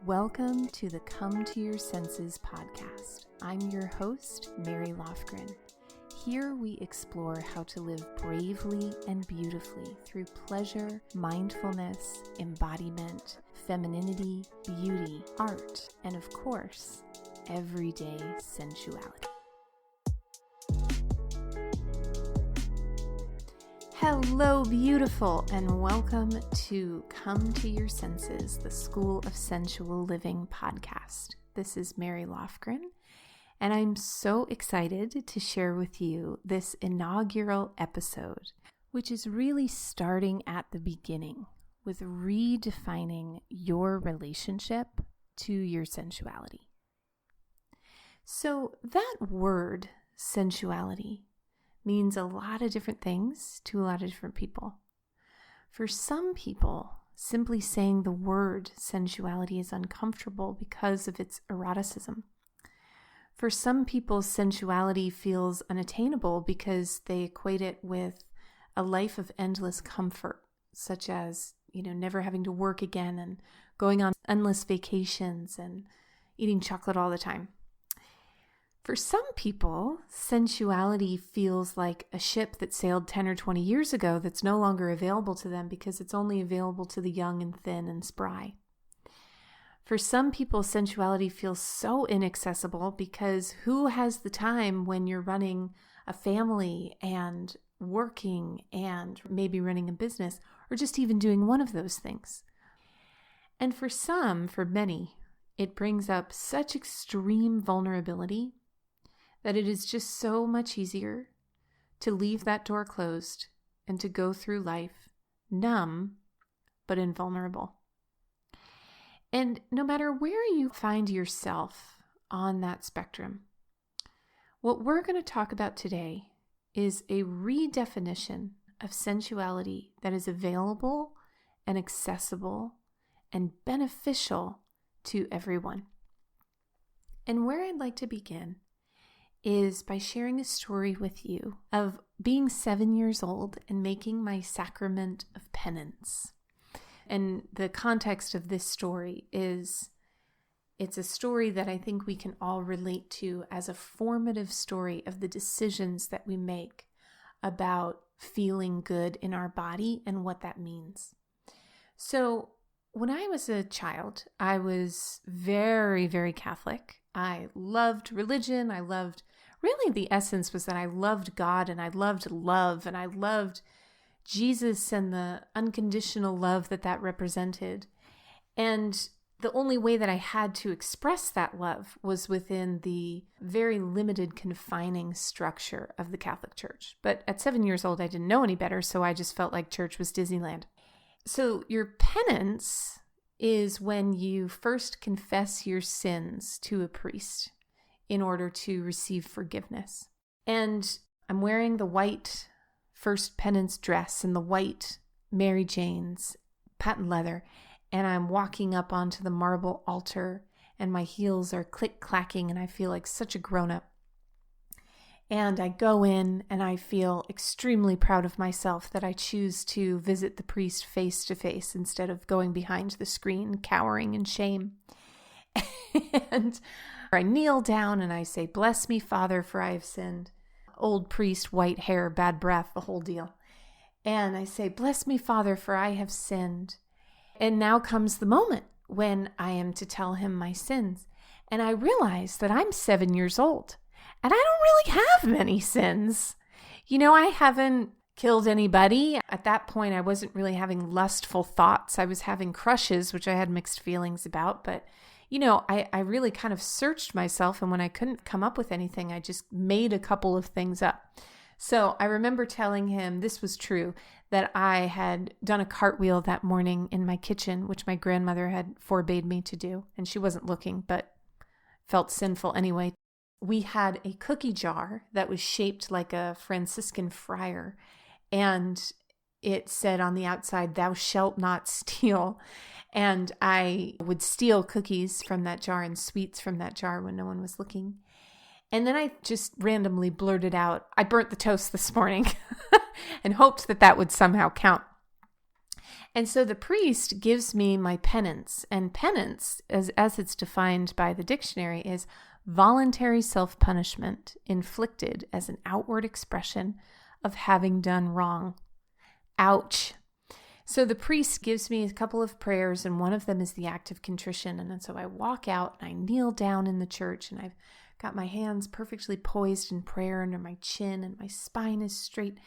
Welcome to the Come to Your Senses podcast. I'm your host, Mary Lofgren. Here we explore how to live bravely and beautifully through pleasure, mindfulness, embodiment, femininity, beauty, art, and of course, everyday sensuality. Hello, beautiful, and welcome to Come to Your Senses, the School of Sensual Living podcast. This is Mary Lofgren, and I'm so excited to share with you this inaugural episode, which is really starting at the beginning with redefining your relationship to your sensuality. So that word, sensuality, means a lot of different things to a lot of different people. For some people, simply saying the word sensuality is uncomfortable because of its eroticism. For some people, sensuality feels unattainable because they equate it with a life of endless comfort, such as, never having to work again and going on endless vacations and eating chocolate all the time. For some people, sensuality feels like a ship that sailed 10 or 20 years ago that's no longer available to them because it's only available to the young and thin and spry. For some people, sensuality feels so inaccessible because who has the time when you're running a family and working and maybe running a business or just even doing one of those things? And for many, it brings up such extreme vulnerability that it is just so much easier to leave that door closed and to go through life numb but invulnerable. And no matter where you find yourself on that spectrum, what we're going to talk about today is a redefinition of sensuality that is available and accessible and beneficial to everyone. And where I'd like to begin is by sharing a story with you of being 7 years old and making my sacrament of penance. And the context of this story is, it's a story that I think we can all relate to as a formative story of the decisions that we make about feeling good in our body and what that means. So when I was a child, I was very, very Catholic. I loved religion. Really, the essence was that I loved God and I loved love and I loved Jesus and the unconditional love that represented. And the only way that I had to express that love was within the very limited confining structure of the Catholic Church. But at 7 years old, I didn't know any better, so I just felt like church was Disneyland. So your penance is when you first confess your sins to a priest in order to receive forgiveness. And I'm wearing the white first penance dress and the white Mary Jane's patent leather, and I'm walking up onto the marble altar, and my heels are click-clacking, and I feel like such a grown-up. And I go in, and I feel extremely proud of myself that I choose to visit the priest face-to-face instead of going behind the screen, cowering in shame. And I kneel down and I say, "Bless me, Father, for I have sinned." Old priest, white hair, bad breath, the whole deal. And I say, "Bless me, Father, for I have sinned." And now comes the moment when I am to tell him my sins. And I realize that I'm 7 years old and I don't really have many sins. I haven't killed anybody. At that point, I wasn't really having lustful thoughts. I was having crushes, which I had mixed feelings about, but I really kind of searched myself, and when I couldn't come up with anything, I just made a couple of things up. So I remember telling him this was true, that I had done a cartwheel that morning in my kitchen, which my grandmother had forbade me to do, and she wasn't looking, but felt sinful anyway. We had a cookie jar that was shaped like a Franciscan friar, and it said on the outside, "Thou shalt not steal." And I would steal cookies from that jar and sweets from that jar when no one was looking. And then I just randomly blurted out, "I burnt the toast this morning," and hoped that would somehow count. And so the priest gives me my penance, and penance, as it's defined by the dictionary, is voluntary self-punishment inflicted as an outward expression of having done wrong. Ouch. So the priest gives me a couple of prayers, and one of them is the act of contrition. And then so I walk out and I kneel down in the church, and I've got my hands perfectly poised in prayer under my chin, and my spine is straight.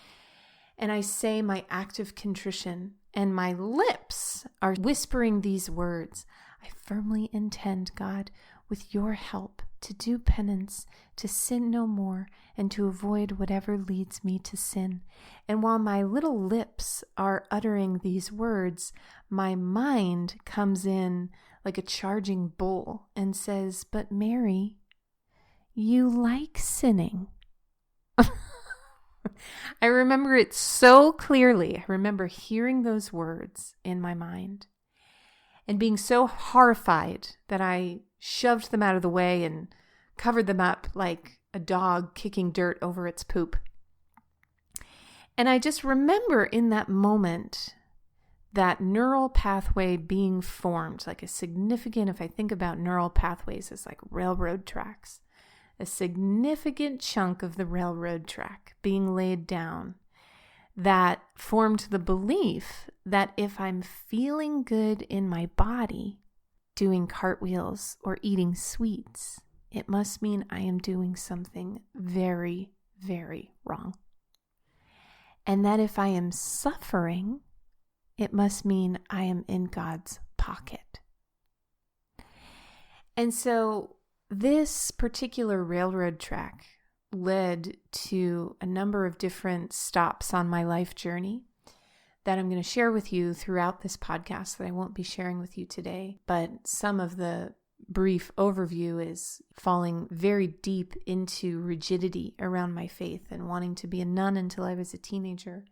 And I say my act of contrition, and my lips are whispering these words. I firmly intend, God, with your help, to do penance, to sin no more, and to avoid whatever leads me to sin. And while my little lips are uttering these words, my mind comes in like a charging bull and says, "But Mary, you like sinning." I remember it so clearly. I remember hearing those words in my mind and being so horrified that I shoved them out of the way and covered them up like a dog kicking dirt over its poop. And I just remember in that moment that neural pathway being formed, like a significant, if I think about neural pathways as like railroad tracks, a significant chunk of the railroad track being laid down that formed the belief that if I'm feeling good in my body, doing cartwheels or eating sweets, it must mean I am doing something very, very wrong. And that if I am suffering, it must mean I am in God's pocket. And so this particular railroad track led to a number of different stops on my life journey that I'm going to share with you throughout this podcast that I won't be sharing with you today. But some of the brief overview is falling very deep into rigidity around my faith and wanting to be a nun until I was a teenager.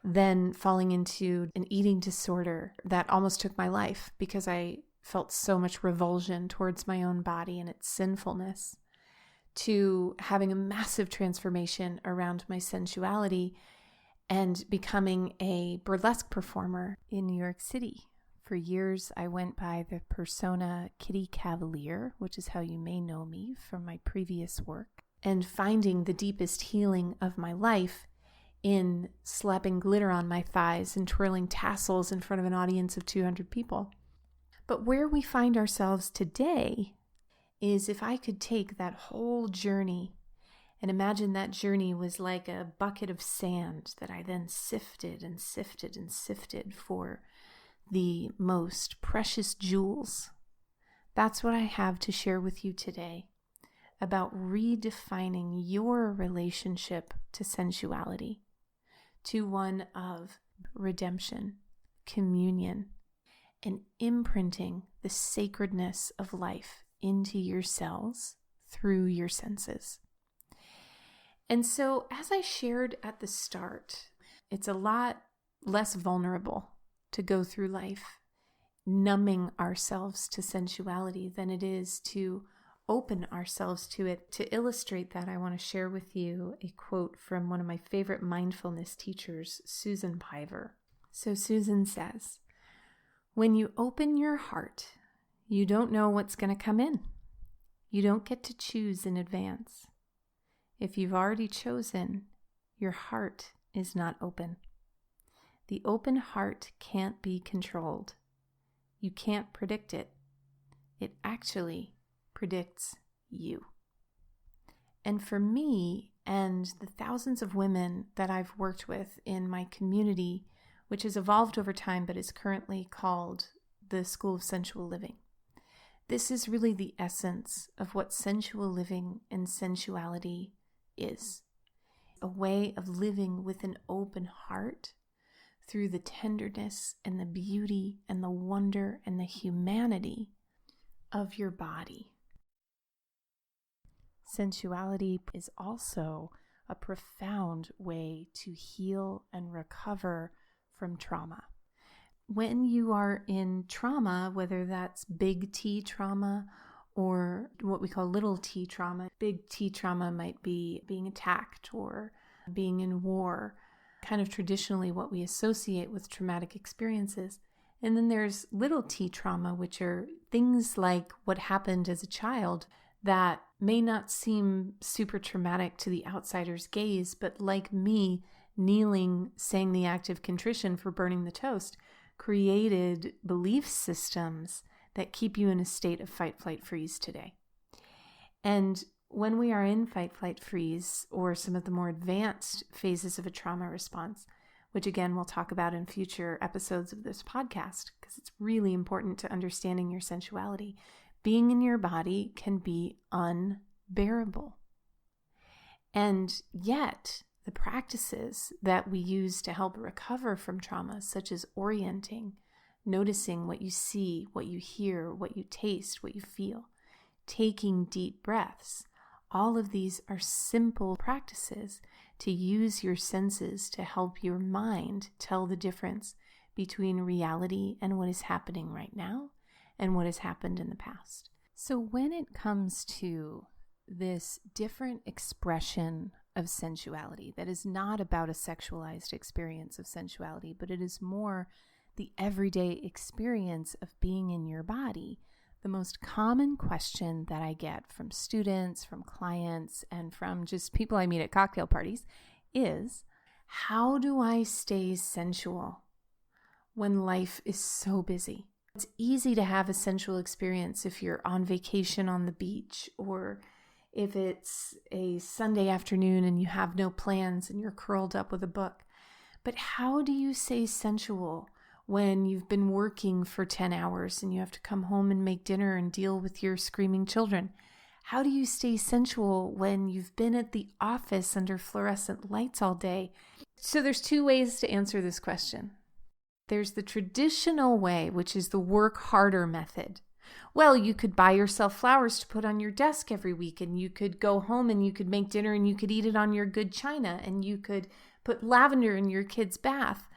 Then falling into an eating disorder that almost took my life because I felt so much revulsion towards my own body and its sinfulness, to having a massive transformation around my sensuality and becoming a burlesque performer in New York City. For years, I went by the persona Kitty Cavalier, which is how you may know me from my previous work, and finding the deepest healing of my life in slapping glitter on my thighs and twirling tassels in front of an audience of 200 people. But where we find ourselves today is if I could take that whole journey and imagine that journey was like a bucket of sand that I then sifted and sifted and sifted for the most precious jewels. That's what I have to share with you today about redefining your relationship to sensuality, to one of redemption, communion, and imprinting the sacredness of life into your cells through your senses. And so, as I shared at the start, it's a lot less vulnerable to go through life numbing ourselves to sensuality than it is to open ourselves to it. To illustrate that, I want to share with you a quote from one of my favorite mindfulness teachers, Susan Piver. So Susan says, "When you open your heart, you don't know what's going to come in. You don't get to choose in advance. If you've already chosen, your heart is not open. The open heart can't be controlled. You can't predict it. It actually predicts you." And for me and the thousands of women that I've worked with in my community, which has evolved over time but is currently called the School of Sensual Living, this is really the essence of what sensual living and sensuality is. A way of living with an open heart through the tenderness and the beauty and the wonder and the humanity of your body. Sensuality is also a profound way to heal and recover from trauma. When you are in trauma, whether that's big T trauma or what we call little t trauma, big T trauma might be being attacked or being in war. kind of traditionally what we associate with traumatic experiences. And then there's little t trauma, which are things like what happened as a child that may not seem super traumatic to the outsider's gaze, but like me, kneeling, saying the act of contrition for burning the toast, created belief systems that keep you in a state of fight, flight, freeze today. And when we are in fight, flight, freeze, or some of the more advanced phases of a trauma response, which again, we'll talk about in future episodes of this podcast, because it's really important to understanding your sensuality. Being in your body can be unbearable. And yet, the practices that we use to help recover from trauma, such as orienting, noticing what you see, what you hear, what you taste, what you feel, taking deep breaths, all of these are simple practices to use your senses to help your mind tell the difference between reality and what is happening right now and what has happened in the past. So when it comes to this different expression of sensuality that is not about a sexualized experience of sensuality, but it is more the everyday experience of being in your body, the most common question that I get from students, from clients, and from just people I meet at cocktail parties is, how do I stay sensual when life is so busy? It's easy to have a sensual experience if you're on vacation on the beach, or if it's a Sunday afternoon and you have no plans and you're curled up with a book. But how do you stay sensual when you've been working for 10 hours and you have to come home and make dinner and deal with your screaming children? How do you stay sensual when you've been at the office under fluorescent lights all day? So there's two ways to answer this question. There's the traditional way, which is the work harder method. Well, you could buy yourself flowers to put on your desk every week, and you could go home and you could make dinner and you could eat it on your good china, and you could put lavender in your kid's bath.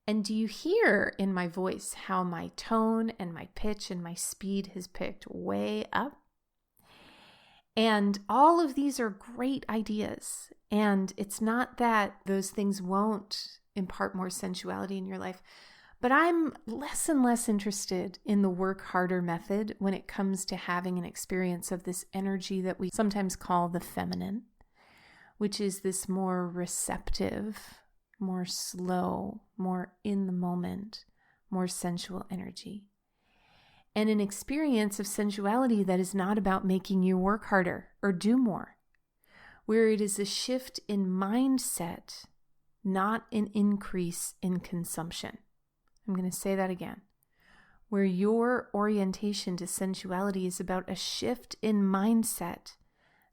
And do you hear in my voice how my tone and my pitch and my speed has picked way up? And all of these are great ideas. And it's not that those things won't impart more sensuality in your life, but I'm less and less interested in the work harder method when it comes to having an experience of this energy that we sometimes call the feminine, which is this more receptive, more slow, more in the moment, more sensual energy. And an experience of sensuality that is not about making you work harder or do more, where it is a shift in mindset, not an increase in consumption. I'm going to say that again. Where your orientation to sensuality is about a shift in mindset,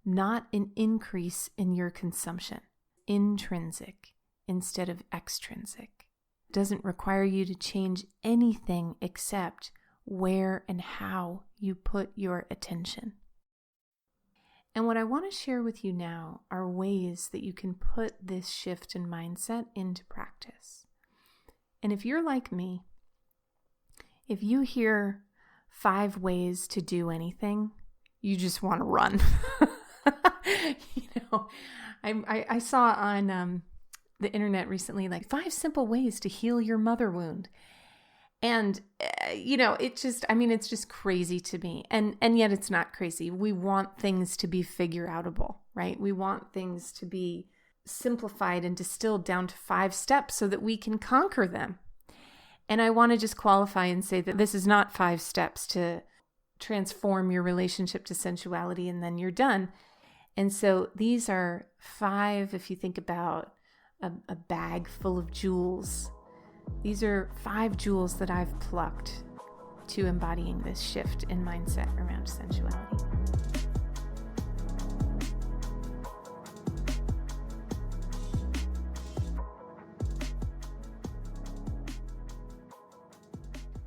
not an increase in your consumption. Intrinsic instead of extrinsic. It doesn't require you to change anything except where and how you put your attention. And what I want to share with you now are ways that you can put this shift in mindset into practice. And if you're like me, if you hear 5 ways to do anything, you just want to run. I saw on the internet recently, like 5 simple ways to heal your mother wound. And, it's just crazy to me. And yet it's not crazy. We want things to be figure outable, right? We want things to be simplified and distilled down to 5 steps so that we can conquer them. And I want to just qualify and say that this is not 5 steps to transform your relationship to sensuality and then you're done. And so these are 5, if you think about a bag full of jewels, these are 5 jewels that I've plucked to embodying this shift in mindset around sensuality.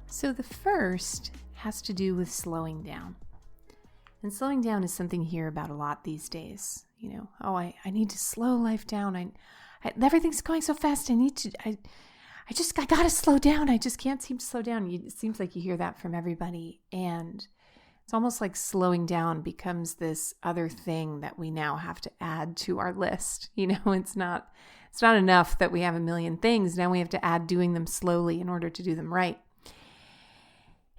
So the first has to do with slowing down. And slowing down is something you hear about a lot these days. I need to slow life down. Everything's going so fast. I got to slow down. I just can't seem to slow down. It seems like you hear that from everybody. And it's almost like slowing down becomes this other thing that we now have to add to our list. It's It's not enough that we have a million things. Now we have to add doing them slowly in order to do them right.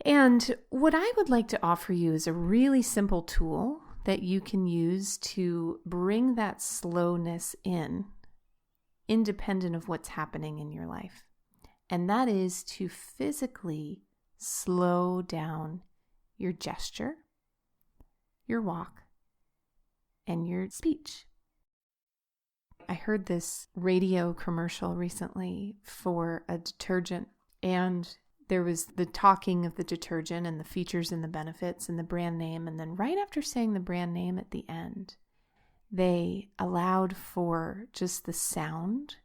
And what I would like to offer you is a really simple tool that you can use to bring that slowness in, independent of what's happening in your life. And that is to physically slow down your gesture, your walk, and your speech. I heard this radio commercial recently for a detergent, and there was the talking of the detergent and the features and the benefits and the brand name. And then right after saying the brand name at the end, they allowed for just the sound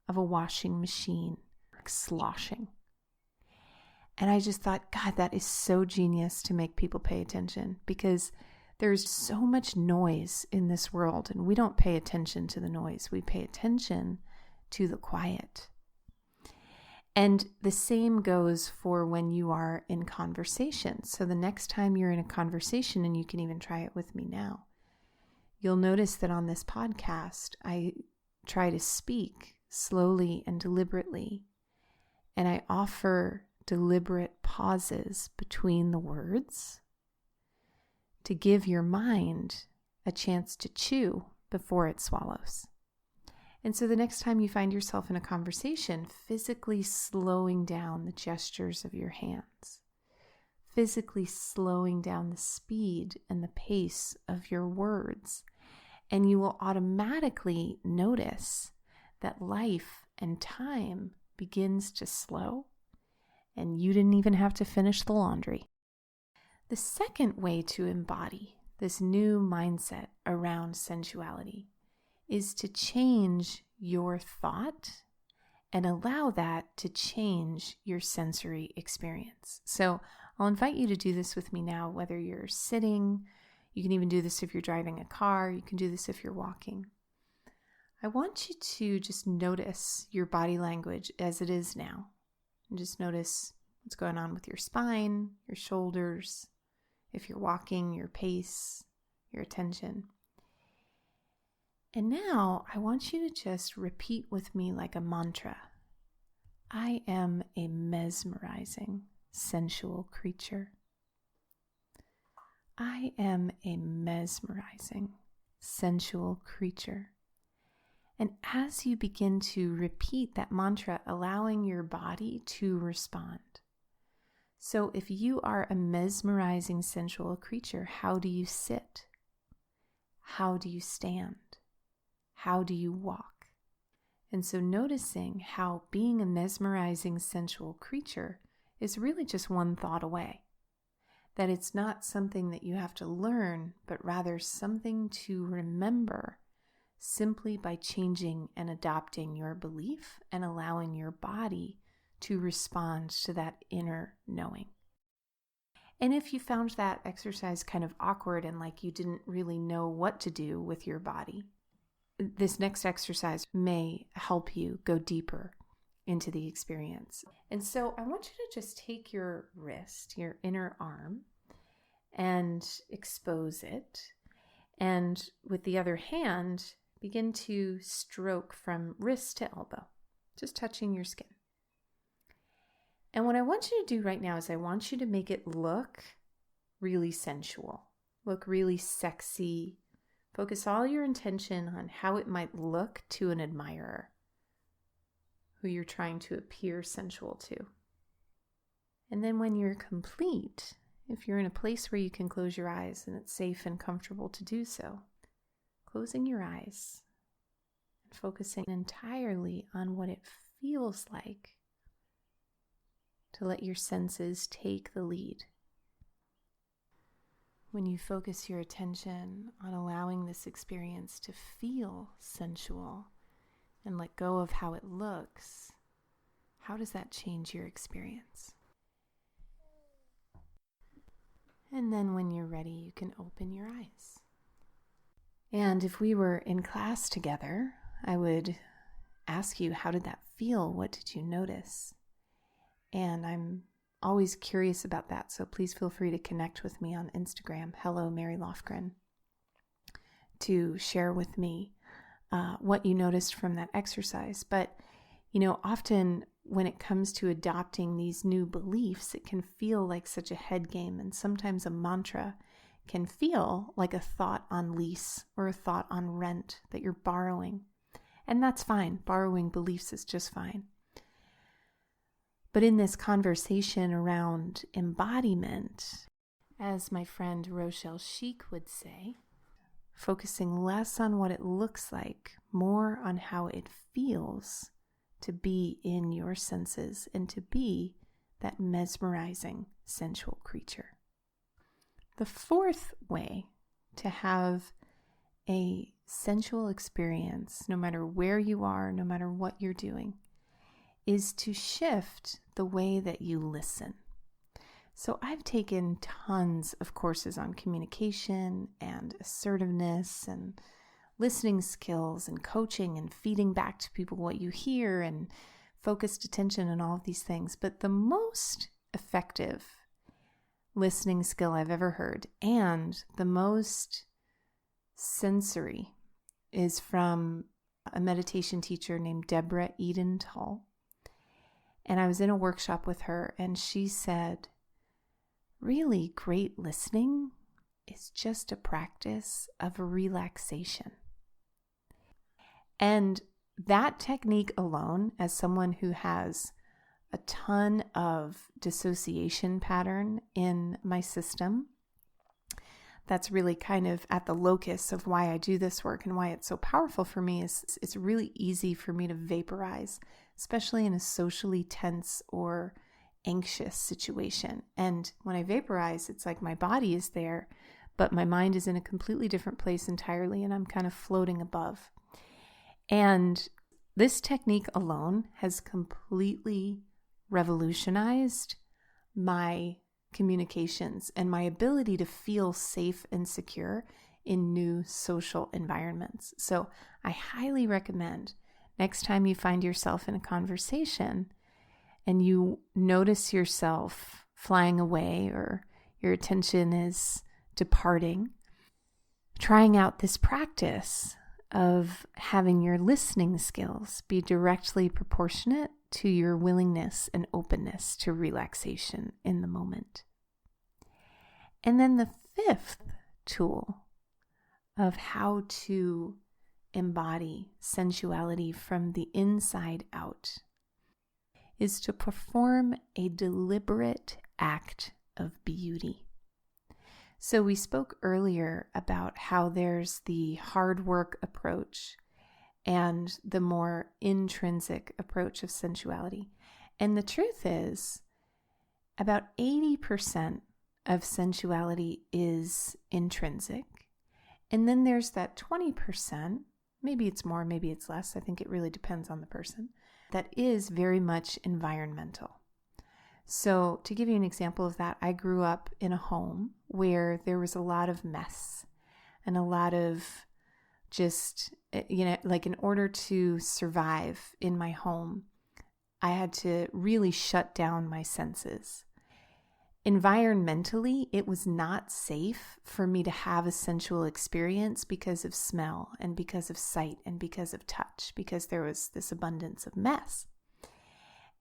of a washing machine sloshing. And I just thought, God, that is so genius to make people pay attention, because there's so much noise in this world and we don't pay attention to the noise. We pay attention to the quiet. And the same goes for when you are in conversation. So the next time you're in a conversation, and you can even try it with me now, you'll notice that on this podcast, I try to speak slowly and deliberately, and I offer deliberate pauses between the words to give your mind a chance to chew before it swallows. And so the next time you find yourself in a conversation, physically slowing down the gestures of your hands, physically slowing down the speed and the pace of your words, and you will automatically notice that life and time begins to slow, and you didn't even have to finish the laundry. The second way to embody this new mindset around sensuality is to change your thought and allow that to change your sensory experience. So I'll invite you to do this with me now, whether you're sitting, you can even do this if you're driving a car, you can do this if you're walking. I want you to just notice your body language as it is now. And just notice what's going on with your spine, your shoulders, if you're walking, your pace, your attention. And now I want you to just repeat with me like a mantra. I am a mesmerizing, sensual creature. I am a mesmerizing, sensual creature. And as you begin to repeat that mantra, allowing your body to respond. So if you are a mesmerizing, sensual creature, how do you sit? How do you stand? How do you walk? And so noticing how being a mesmerizing, sensual creature is really just one thought away. That it's not something that you have to learn, but rather something to remember simply by changing and adopting your belief and allowing your body to respond to that inner knowing. And if you found that exercise kind of awkward and like you didn't really know what to do with your body, this next exercise may help you go deeper into the experience. And so I want you to just take your wrist, your inner arm, and expose it. And with the other hand, begin to stroke from wrist to elbow, just touching your skin. And what I want you to do right now is I want you to make it look really sensual, look really sexy. Focus all your intention on how it might look to an admirer who you're trying to appear sensual to. And then when you're complete, if you're in a place where you can close your eyes and it's safe and comfortable to do so, closing your eyes and focusing entirely on what it feels like to let your senses take the lead. When you focus your attention on allowing this experience to feel sensual and let go of how it looks, how does that change your experience? And then when you're ready, you can open your eyes. And if we were in class together, I would ask you, how did that feel? What did you notice? And I'm always curious about that, so please feel free to connect with me on Instagram, Hello Mary Lofgren, to share with me what you noticed from that exercise. But, often when it comes to adopting these new beliefs, it can feel like such a head game. And sometimes a mantra can feel like a thought on lease or a thought on rent that you're borrowing. And that's fine. Borrowing beliefs is just fine. But in this conversation around embodiment, as my friend Rochelle Sheik would say, focusing less on what it looks like, more on how it feels to be in your senses and to be that mesmerizing sensual creature. The fourth way to have a sensual experience, no matter where you are, no matter what you're doing, is to shift the way that you listen. So I've taken tons of courses on communication and assertiveness and listening skills and coaching and feeding back to people what you hear and focused attention and all of these things. But the most effective listening skill I've ever heard and the most sensory is from a meditation teacher named Deborah Eden Tull. And I was in a workshop with her and she said, really great listening is just a practice of relaxation. And that technique alone, as someone who has a ton of dissociation pattern in my system, that's really kind of at the locus of why I do this work and why it's so powerful for me is it's really easy for me to vaporize, especially in a socially tense or anxious situation. And when I vaporize, it's like my body is there, but my mind is in a completely different place entirely, and I'm kind of floating above. And this technique alone has completely revolutionized my communications and my ability to feel safe and secure in new social environments. So I highly recommend next time you find yourself in a conversation and you notice yourself flying away or your attention is departing, trying out this practice of having your listening skills be directly proportionate to your willingness and openness to relaxation in the moment. And then the fifth tool of how to embody sensuality from the inside out is to perform a deliberate act of beauty. So we spoke earlier about how there's the hard work approach and the more intrinsic approach of sensuality. And the truth is, about 80% of sensuality is intrinsic. And then there's that 20%, maybe it's more, maybe it's less, I think it really depends on the person, that is very much environmental. So to give you an example of that, I grew up in a home where there was a lot of mess and a lot of just, like in order to survive in my home, I had to really shut down my senses. Environmentally, it was not safe for me to have a sensual experience because of smell and because of sight and because of touch, because there was this abundance of mess.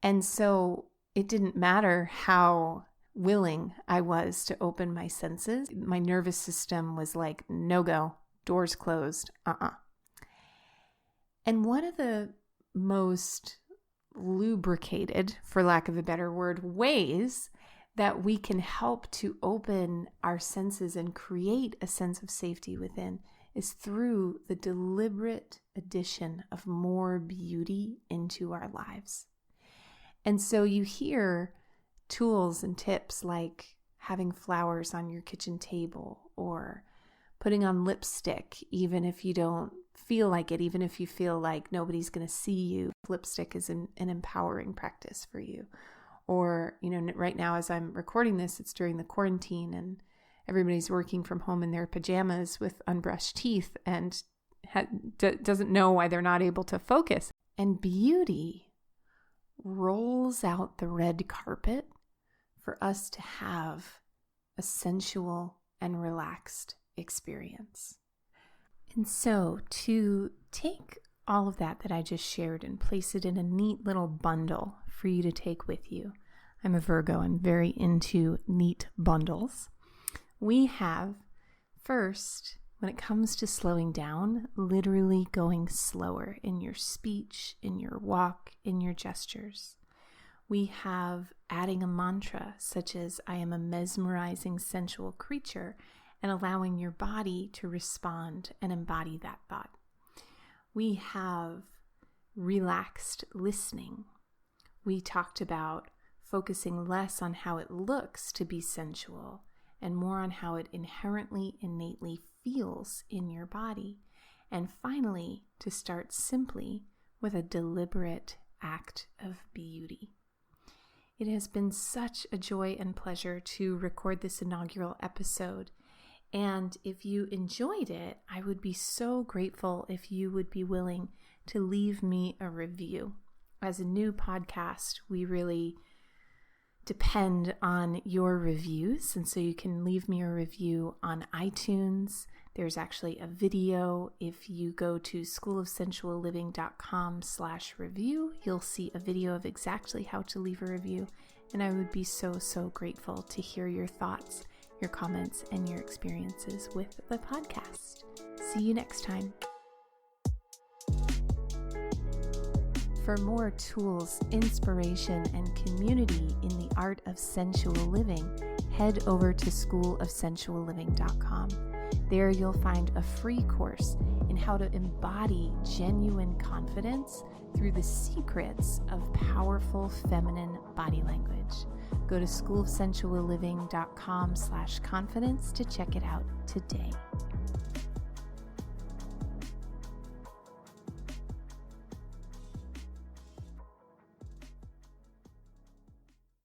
And so it didn't matter how willing I was to open my senses. My nervous system was like, no go, doors closed, And one of the most lubricated, for lack of a better word, ways that we can help to open our senses and create a sense of safety within is through the deliberate addition of more beauty into our lives. And so you hear tools and tips like having flowers on your kitchen table or putting on lipstick, even if you don't feel like it, even if you feel like nobody's going to see you. Lipstick is an empowering practice for you. Or, right now as I'm recording this, it's during the quarantine and everybody's working from home in their pajamas with unbrushed teeth and doesn't know why they're not able to focus. And beauty rolls out the red carpet for us to have a sensual and relaxed experience. And so to take all of that I just shared and place it in a neat little bundle for you to take with you. I'm a Virgo. I'm very into neat bundles. We have, first, when it comes to slowing down, literally going slower in your speech, in your walk, in your gestures. We have adding a mantra such as, I am a mesmerizing sensual creature, and allowing your body to respond and embody that thought. We have relaxed listening. We talked about focusing less on how it looks to be sensual and more on how it inherently, innately feels in your body. And finally, to start simply with a deliberate act of beauty. It has been such a joy and pleasure to record this inaugural episode. And if you enjoyed it, I would be so grateful if you would be willing to leave me a review. As a new podcast, we really depend on your reviews. And so you can leave me a review on iTunes. There's actually a video. If you go to schoolofsensualliving.com/review, you'll see a video of exactly how to leave a review. And I would be so grateful to hear your thoughts, your comments, and your experiences with the podcast. See you next time. For more tools, inspiration, and community in the art of sensual living, head over to schoolofsensualliving.com. There you'll find a free course in how to embody genuine confidence through the secrets of powerful feminine body language. Go to schoolofsensualliving.com/confidence to check it out today.